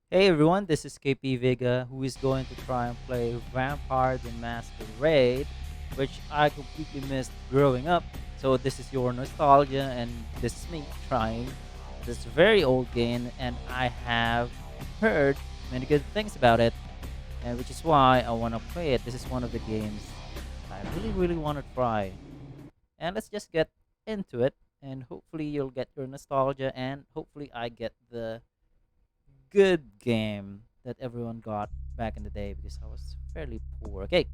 Hey everyone, this is KP Vega, who is going to try and play Vampire the Masquerade, which I completely missed growing up. So this is your nostalgia, and this is me trying this very old game, and I have heard many good things about it, and which is why I want to play it. This is one of the games I really want to try, and let's just get into it, and hopefully you'll get your nostalgia, and hopefully I get the good game that everyone got back in the day because I was fairly poor. Okay,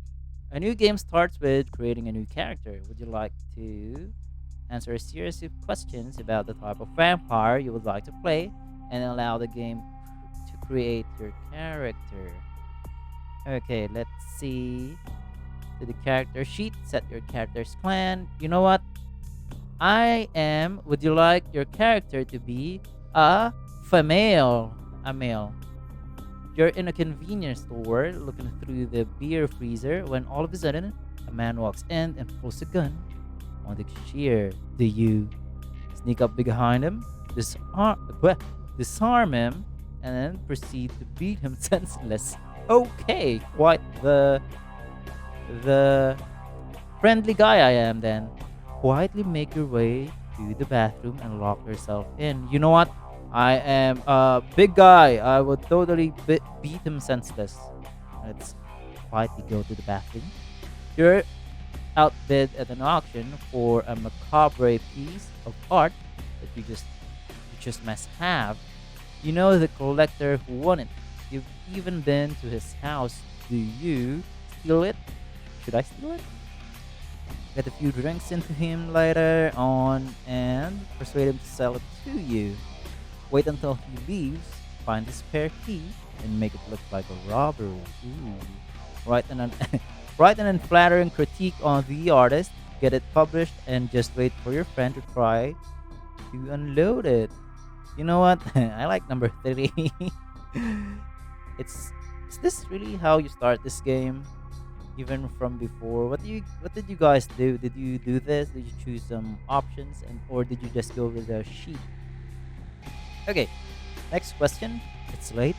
a new game starts with creating a new character. Would you like to answer a series of questions about the type of vampire you would like to play and allow the game to create your character? Okay, let's see. To the character sheet, set your character's clan. You know what? Would you like your character to be a female? A male. You're in a convenience store looking through the beer freezer when all of a sudden a man walks in and pulls a gun on the cashier. Do you sneak up behind him, disarm him, and then proceed to beat him senseless? Okay, quite the friendly guy I am then. Quietly make your way to the bathroom and lock yourself in. You know what? I am a big guy. I would totally beat him senseless. Let's quietly go to the bathroom. You're outbid at an auction for a macabre piece of art that you just must have. You know the collector who won it. You've even been to his house. Do you steal it? Should I steal it? Get a few drinks into him later on and persuade him to sell it to you. Wait until he leaves, find the spare key, and make it look like a robbery. Ooh. Write an write an unflattering critique on the artist, get it published, and just wait for your friend to try to unload it. You know what? I like number three. it's is this really how you start this game? Even from before, what did you guys do? Did you do this? Did you choose some options, and or did you just go with a sheet? Okay, next question. It's late.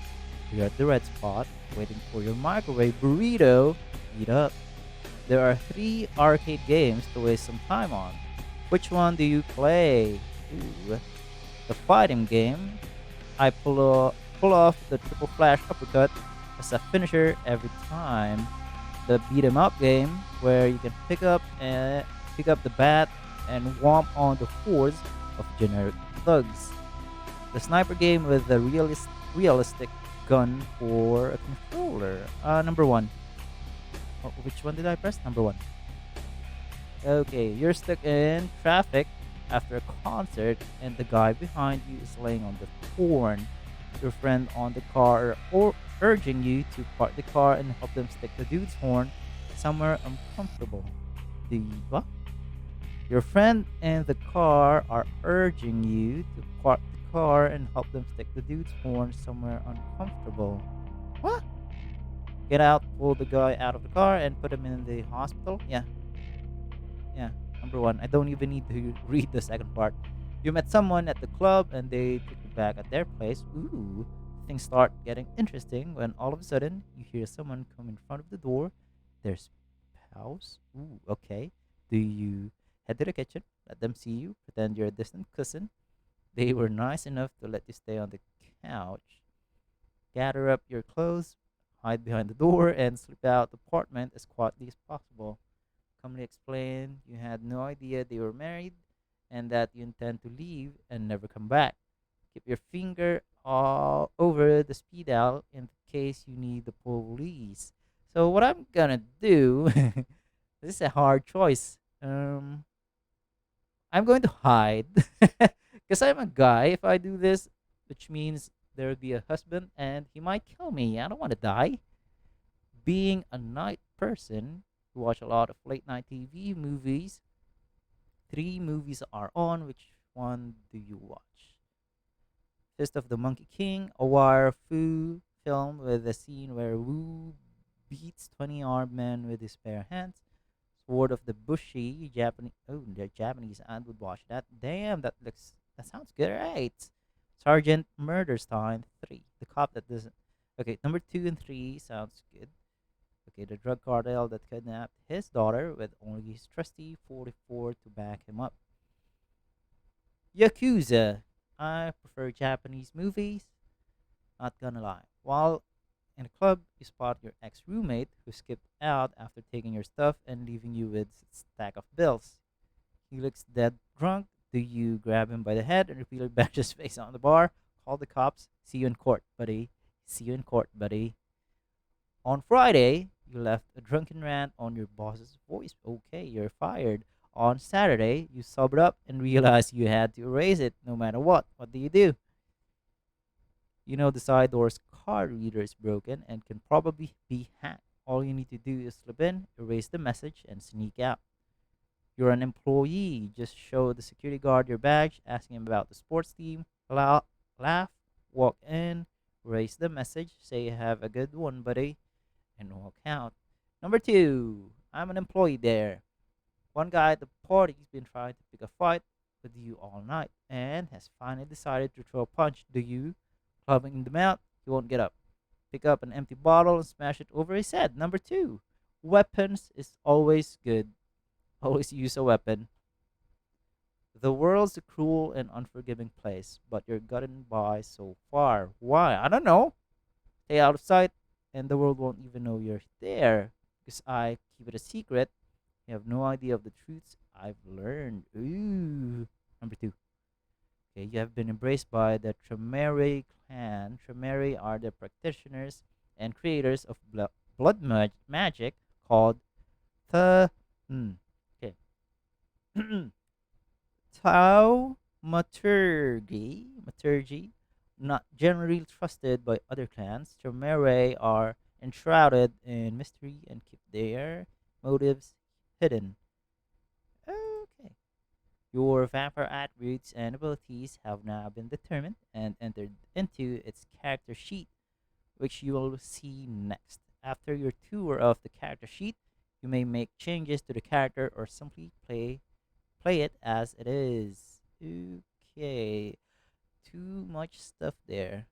You're at the red spot, waiting for your microwave burrito to heat up. There are three arcade games to waste some time on. Which one do you play? Ooh, the fighting game. Pull off the triple flash uppercut as a finisher every time. The beat 'em up game, where you can pick up the bat and womp on the hordes of generic thugs. The sniper game with the realistic gun for a controller. Number one. Which one did I press? Number one. Okay, you're stuck in traffic after a concert, and the guy behind you is laying on the horn. Your friend on the car or urging you to park the car and help them stick the dude's horn somewhere uncomfortable. What? Your friend and the car are urging you to park the car and help them stick the dude's horn somewhere uncomfortable. What? Get out, pull the guy out of the car, and put him in the hospital? Yeah, yeah. Number one. I don't even need to read the second part. You met someone at the club and they took you back at their place. Ooh. Things start getting interesting when all of a sudden you hear someone come in front of the door. There's house. Ooh, okay. Do you head to the kitchen, let them see you, pretend you're a distant cousin? They were nice enough to let you stay on the couch. Gather up your clothes, hide behind the door, and slip out the apartment as quietly as possible. Calmly explain you had no idea they were married and that you intend to leave and never come back. Keep your finger all over the speed dial in case you need the police. So what I'm gonna do, this is a hard choice. I'm going to hide because I'm a guy. If I do this, which means there would be a husband and he might kill me. I don't want to die. Being a night person who watch a lot of late night TV movies, three movies are on. Which one do you watch? Fist of the Monkey King, a wire fu film with a scene where Wu beats 20 armed men with his bare hands. Sword of the Bushi, Japanese. Oh, the Japanese and would watch that. Damn, that sounds great. Sergeant Murderstein 3, the cop that doesn't. Okay, number 2 and 3 sounds good. Okay, the drug cartel that kidnapped his daughter with only his trusty 44 to back him up. Yakuza. I prefer Japanese movies, not gonna lie. While in a club, you spot your ex roommate who skipped out after taking your stuff and leaving you with a stack of bills. He looks dead drunk. Do you grab him by the head and repeatedly bash his face on the bar? Call the cops. See you in court, buddy. See you in court, buddy. On Friday, you left a drunken rant on your boss's voice. Okay, you're fired. On Saturday, you sobered up and realized you had to erase it no matter what. What do? You know the side door's card reader is broken and can probably be hacked. All you need to do is slip in, erase the message, and sneak out. You're an employee. Just show the security guard your badge, asking him about the sports team. Laugh, walk in, erase the message, say have a good one, buddy, and walk out. Number two, I'm an employee there. One guy at the party's been trying to pick a fight with you all night and has finally decided to throw a punch. Do you? Clubbing in the mouth, he won't get up. Pick up an empty bottle and smash it over his head. Number two, weapons is always good. Always use a weapon. The world's a cruel and unforgiving place, but you're gotten by so far. Why? I don't know. Stay out of sight, and the world won't even know you're there. Because I keep it a secret. You have no idea of the truths I've learned. Ooh. Number two. Okay, you have been embraced by the Tremere clan. Tremere are the practitioners and creators of magic called the. Okay. Thaumaturgy, not generally trusted by other clans. Tremere are enshrouded in mystery and keep their motives hidden. Okay. Your vampire attributes and abilities have now been determined and entered into its character sheet, which you will see next. After your tour of the character sheet, you may make changes to the character or simply play it as it is. Okay, too much stuff there.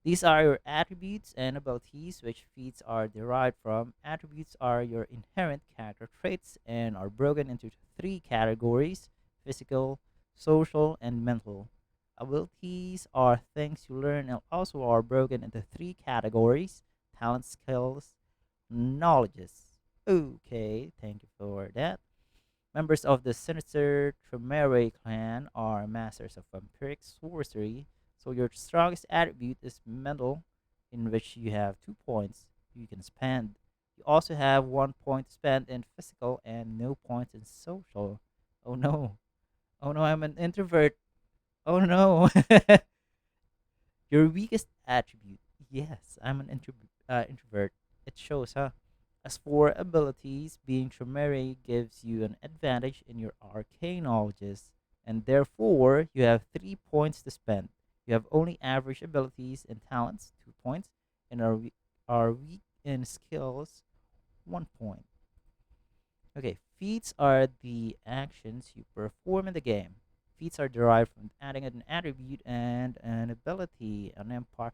These are your attributes and abilities, which feats are derived from. Attributes are your inherent character traits and are broken into three categories: physical, social, and mental. Abilities are things you learn and also are broken into three categories: talent, skills, knowledges. Okay, thank you for that. Members of the sinister Tremere clan are masters of vampiric sorcery, so your strongest attribute is mental, in which you have 2 points you can spend. You also have 1 point to spend in physical and no points in social. Oh no. Oh no, I'm an introvert. Oh no. Your weakest attribute. Yes, I'm an introvert. It shows, huh? As for abilities, being Tremere gives you an advantage in your arcane knowledges, and therefore you have 3 points to spend. You have only average abilities and talents, 2 points, and are weak in skills, 1 point. Okay, feats are the actions you perform in the game. Feats are derived from adding an attribute and an ability. An empire.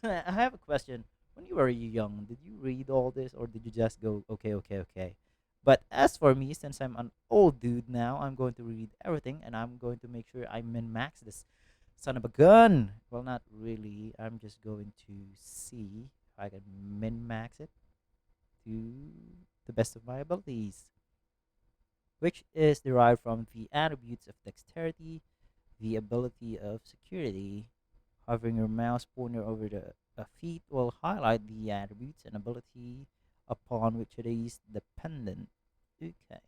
I have a question. When you were young, did you read all this or did you just go, okay, okay, okay? But as for me, since I'm an old dude now, I'm going to read everything and I'm going to make sure I min max this son of a gun. Well, not really. I'm just going to see if I can min max it to the best of my abilities, which is derived from the attributes of dexterity, the ability of security. Hovering your mouse pointer over the feet will highlight the attributes and ability upon which it is dependent. Okay.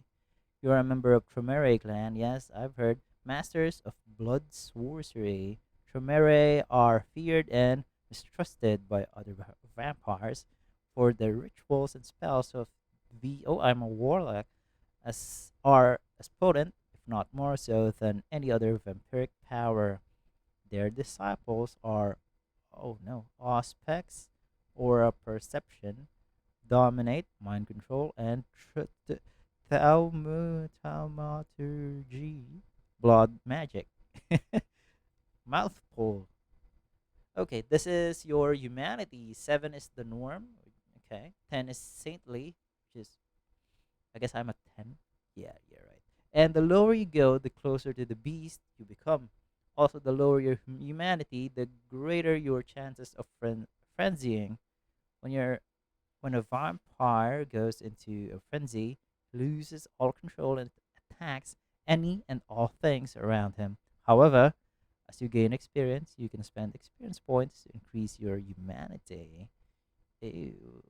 You're a member of Tremere clan. Yes, I've heard. Masters of blood sorcery. Tremere are feared and mistrusted by other vampires for their rituals and spells of the oh, I'm a warlock as are as potent, if not more so, than any other vampiric power. Their disciples are, oh no, aspects or a perception, dominate, mind control, and thaumaturgy, blood magic. Mouthful. Okay, this is your humanity. 7 is the norm. Okay. 10 is saintly, which is, I guess I'm a 10. Yeah, right. And the lower you go, the closer to the beast you become. Also, the lower your humanity, the greater your chances of frenzying. When you're when a vampire goes into a frenzy, he loses all control and attacks any and all things around him. However, as you gain experience, you can spend experience points to increase your humanity. Ew.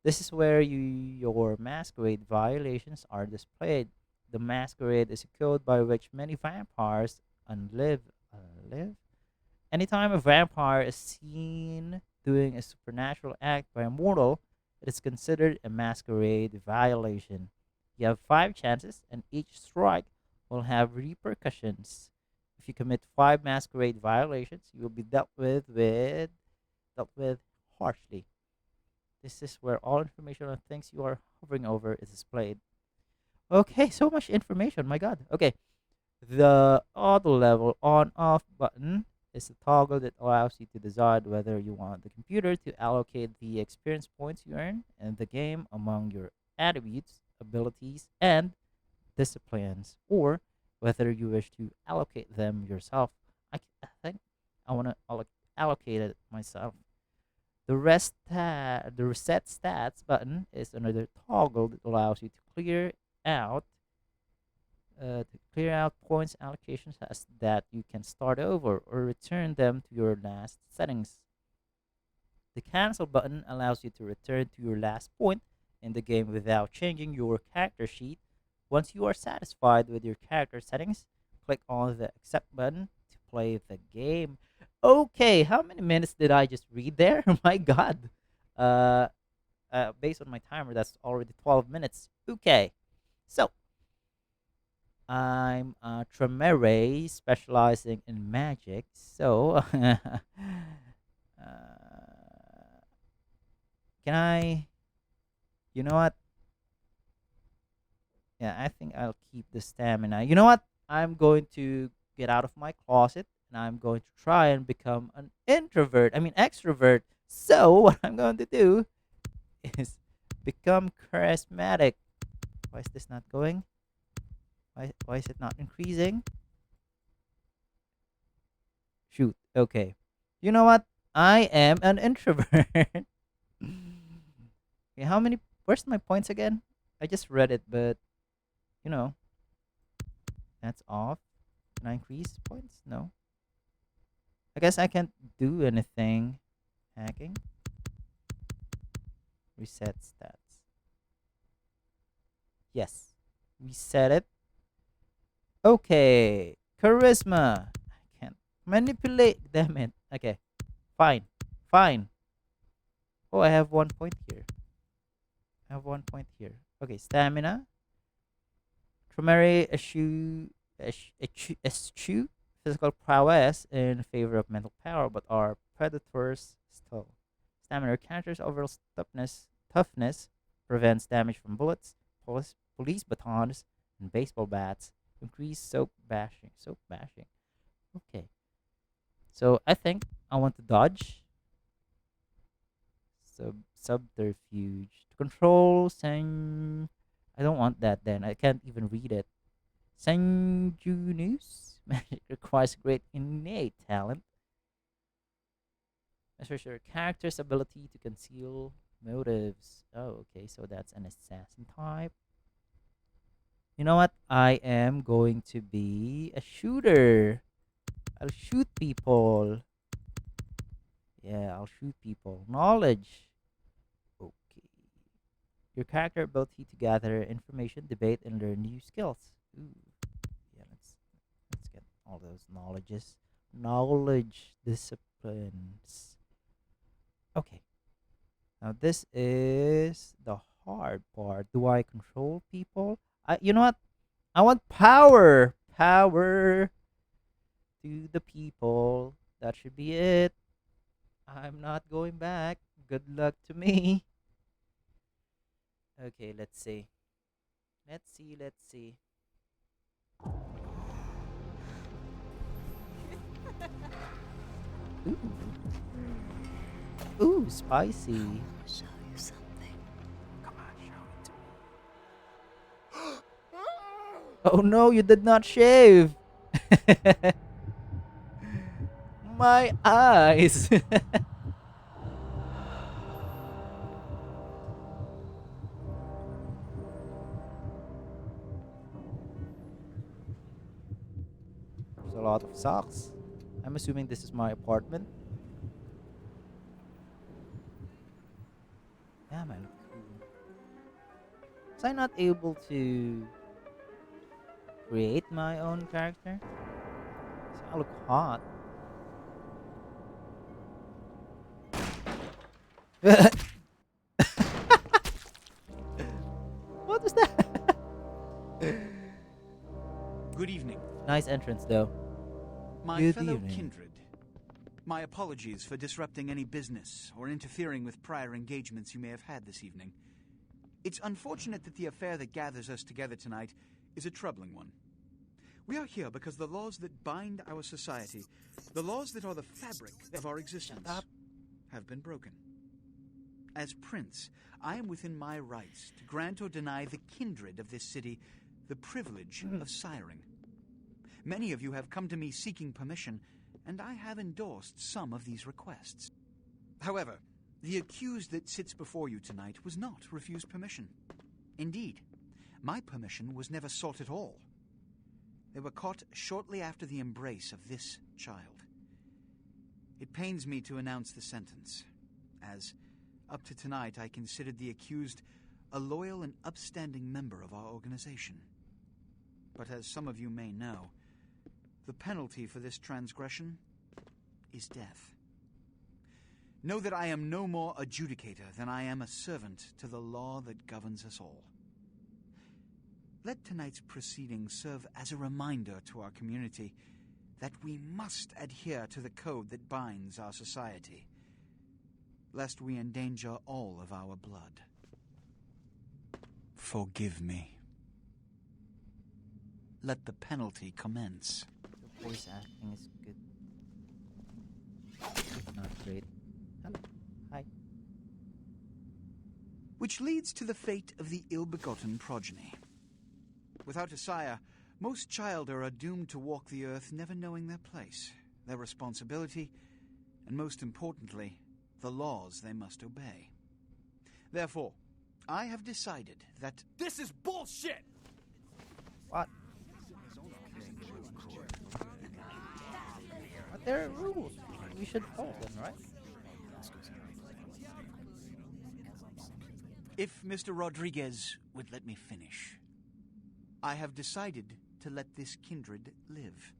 This is where your masquerade violations are displayed. The masquerade is a code by which many vampires unlive. Live? Anytime a vampire is seen doing a supernatural act by a mortal, it is considered a masquerade violation. You have 5 chances, and each strike will have repercussions. If you commit 5 masquerade violations, you will be dealt with harshly. This is where all information on things you are hovering over is displayed. Okay, so much information. My God. Okay, the auto level on off button is a toggle that allows you to decide whether you want the computer to allocate the experience points you earn in the game among your attributes, abilities, and disciplines, or whether you wish to allocate them yourself. I think I want to allocate it myself. The reset stats button is another toggle that allows you out to clear out points allocations as that you can start over or return them to your last settings. The cancel button allows you to return to your last point in the game without changing your character sheet. Once you are satisfied with your character settings, click on the accept button to play the game. Okay, how many minutes did I just read there? My God. Uh, Based on my timer, that's already 12 minutes. Okay, so I'm a Tremere specializing in magic. So, can I? You know what? Yeah, I think I'll keep the stamina. You know what? I'm going to get out of my closet and I'm going to try and become an introvert. I mean, extrovert. So, what I'm going to do is become charismatic. Why is this not going? Why is it not increasing? Shoot. Okay. You know what? I am an introvert. Okay, how many? Where's my points again? I just read it, but you know that's off. Can I increase points? No. I guess I can't do anything. Hacking. Reset stats. Yes. Reset it. Okay. Charisma. I can't manipulate. Damn it. Okay. Fine. Fine. Oh, I have 1 point here. I have 1 point here. Okay. Stamina. Primary eschew physical prowess in favor of mental power, but are predators still. Stamina counters overall toughness, prevents damage from bullets, police batons, and baseball bats. Increase soap bashing. Soap bashing. Okay. So I think I want to dodge. Subterfuge. To control Sang. I don't want that then. I can't even read it. Sanguineous magic requires great innate talent. Measures your character's ability to conceal motives. Oh, okay, so that's an assassin type. You know what? I am going to be a shooter. I'll shoot people. Yeah, I'll shoot people. Knowledge. Okay. Your character ability to gather information, debate, and learn new skills. Ooh. Yeah, let's get all those knowledges. Knowledge disciplines. Okay. Now this is the hard part. Do I control people? You know what? I want power. Power to the people. That should be it. I'm not going back. Good luck to me. Okay, let's see. Let's see. Ooh, ooh, spicy. Show you something. Come on, show it to me. Oh no, you did not shave. My eyes. There's a lot of socks. I'm assuming this is my apartment. Damn, I look cool. Was I not able to create my own character? So I look hot. What was that? Good evening, Nice entrance, though. my Good fellow evening. kindred. My apologies for disrupting any business or interfering with prior engagements you may have had this evening. It's unfortunate that the affair that gathers us together tonight is a troubling one. We are here because the laws that bind our society, the laws that are the fabric of our existence, have been broken. As prince, I am within my rights to grant or deny the kindred of this city the privilege of siring. Many of you have come to me seeking permission, and I have endorsed some of these requests. However, the accused that sits before you tonight was not refused permission. Indeed, my permission was never sought at all. They were caught shortly after the embrace of this child. It pains me to announce the sentence, as up to tonight I considered the accused a loyal and upstanding member of our organization. But as some of you may know, the penalty for this transgression is death. Know that I am no more adjudicator than I am a servant to the law that governs us all. Let tonight's proceedings serve as a reminder to our community that we must adhere to the code that binds our society, lest we endanger all of our blood. Forgive me. Let the penalty commence. The voice acting is good. Not great. Hello. Hi. Which leads to the fate of the ill-begotten progeny. Without a sire, most childer are doomed to walk the earth never knowing their place, their responsibility, and most importantly, the laws they must obey. Therefore, I have decided that This is bullshit! What? But there are rules. We should follow them, right? if Mr. Rodriguez would let me finish, I have decided to let this kindred live.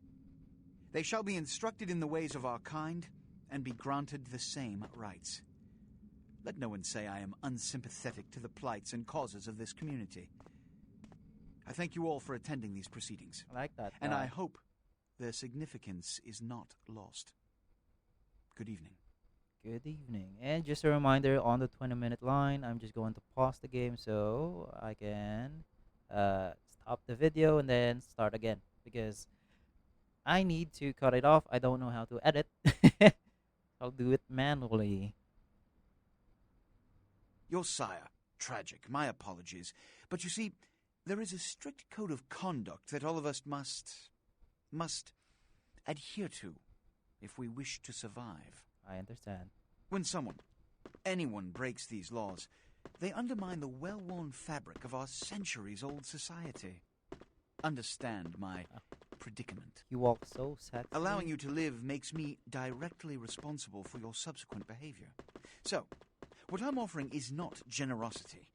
They shall be instructed in the ways of our kind and be granted the same rights. Let no one say I am unsympathetic to the plights and causes of this community. I thank you all for attending these proceedings, I like that. and guy. I hope their significance is not lost. Good evening. Good evening. And just a reminder on the 20-minute line, I'm just going to pause the game so I can stop the video and then start again because I need to cut it off. I don't know how to edit. I'll do it manually. Your sire, tragic, my apologies. But you see, there is a strict code of conduct that all of us must adhere to if we wish to survive. I understand. When anyone breaks these laws, they undermine the well-worn fabric of our centuries-old society. Understand my predicament. You walk so sexy. Allowing you to live makes me directly responsible for your subsequent behavior. So, what I'm offering is not generosity,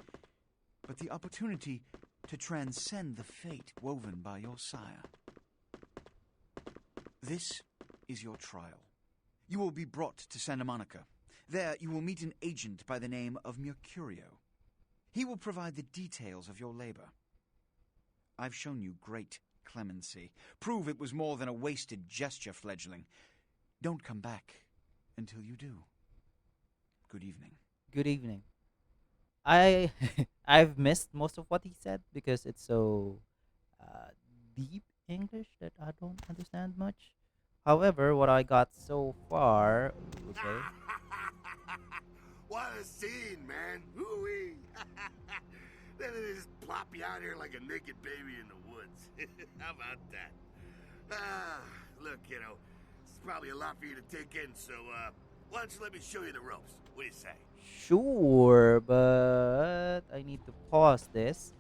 but the opportunity to transcend the fate woven by your sire. This is your trial. You will be brought to Santa Monica. There you will meet an agent by the name of Mercurio. He will provide the details of your labor. I've shown you great clemency. Prove it was more than a wasted gesture, fledgling. Don't come back until you do. Good evening. Good evening. I I've missed most of what he said because it's so deep English that I don't understand much. However, what I got so far, ooh, okay. What a scene, man. Ooh-wee. Then they just plop you out here like a naked baby in the woods. How about that? Ah, look, kiddo, it's probably a lot for you to take in, so, why don't you let me show you the ropes? What do you say? Sure, but I need to pause this.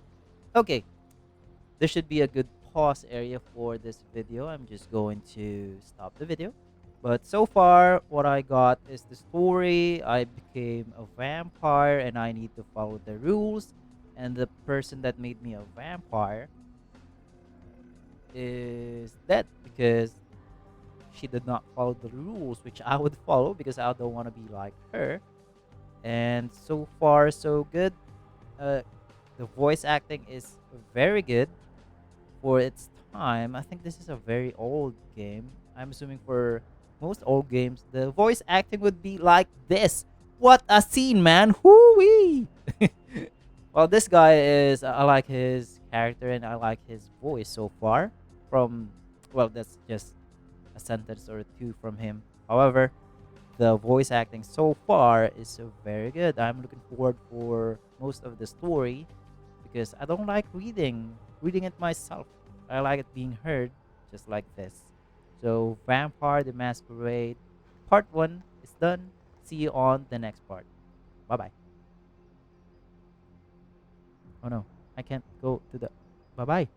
Okay, there should be a good pause area for this video. I'm just going to stop the video. But so far, what I got is the story. I became a vampire and I need to follow the rules. And the person that made me a vampire is dead because she did not follow the rules, which I would follow because I don't want to be like her. And so far, so good. Uh, the voice acting is very good for its time. I think this is a very old game. I'm assuming for most old games, the voice acting would be like this. What a scene, man! Hoo-wee! Well, this guy is. I like his character and I like his voice so far. From well, that's just a sentence or two from him. However, the voice acting so far is so very good. I'm looking forward for most of the story because I don't like reading it myself. I like it being heard just like this. So Vampire the Masquerade part 1 is done. See you on the next part. Bye bye. Oh no, I can't go to the bye bye.